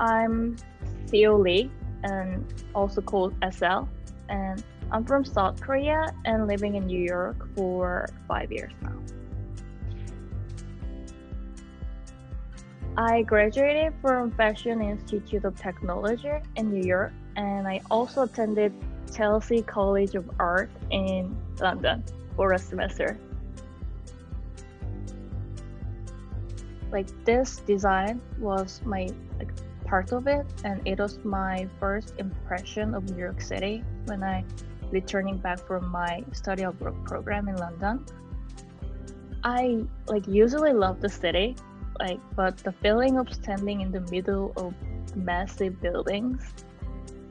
I'm Seo Lee, and also called SL, and I'm from South Korea and living in New York for 5 years now. I graduated from Fashion Institute of Technology in New York, and I also attended Chelsea College of Art in London for a semester. Like this design was my part of it, and it was my first impression of New York City when I returning back from my study abroad program in London. I usually love the city, but the feeling of standing in the middle of massive buildings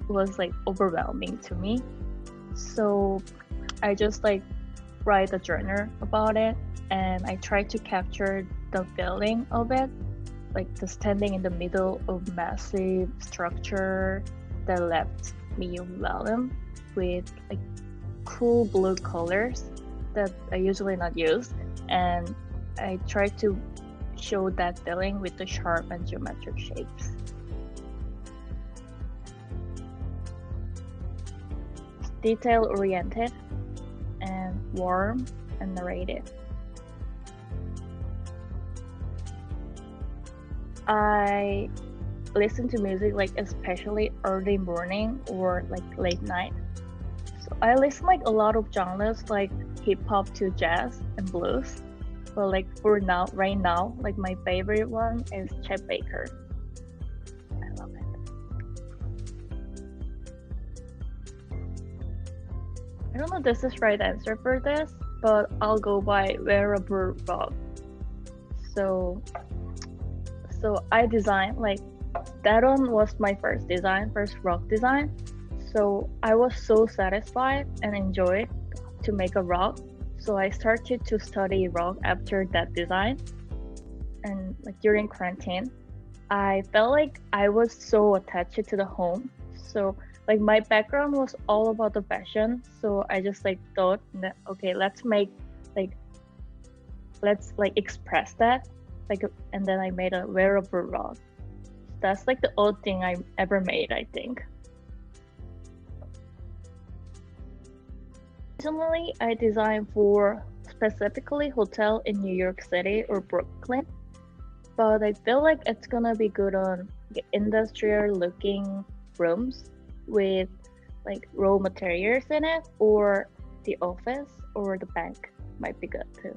was overwhelming to me. So I just write a journal about it, and I try to capture the feeling of it, like the standing in the middle of massive structure that left me overwhelmed with cool blue colors that I usually not use, and I try to show that feeling with the sharp and geometric shapes. Detail oriented and warm and narrative. I listen to music especially early morning or late night. So I listen a lot of genres like hip hop to jazz and blues. But right now, my favorite one is Chet Baker. I love it. I don't know if this is right answer for this, but I'll go by wearable rock. So I designed that one was my first rock design. So I was so satisfied and enjoyed to make a rock. So I started to study rock after that design. And during quarantine, I felt I was so attached to the home. So my background was all about the fashion. So I just thought that okay, let's express that. And then I made a wearable rock. That's the old thing I ever made, I think. Originally, I designed for specifically hotel in New York City or Brooklyn, but I feel it's gonna be good on industrial looking rooms with raw materials in it, or the office or the bank might be good too.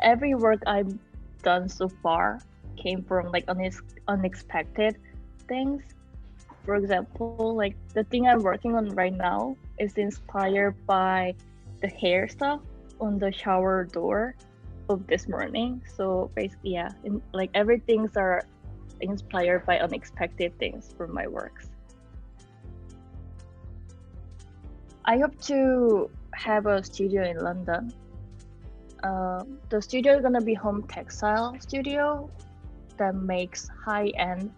Every work I've done so far came from unexpected things. For example, the thing I'm working on right now is inspired by the hair stuff on the shower door of this morning. So basically, yeah, everything's are inspired by unexpected things from my works. I hope to have a studio in London. The studio is gonna be home textile studio that makes high-end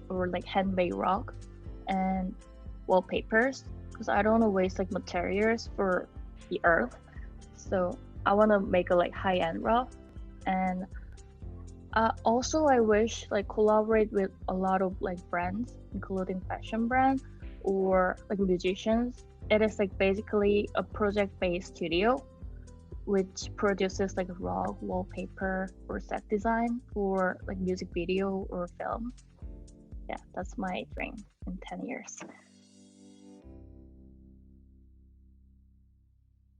or handmade rock and wallpapers, because I don't want to waste materials for the earth. So I want to make a high-end rock. And also I wish collaborate with a lot of brands, including fashion brand or musicians. It is basically a project-based studio which produces raw wallpaper or set design for music video or film. Yeah, that's my dream in 10 years.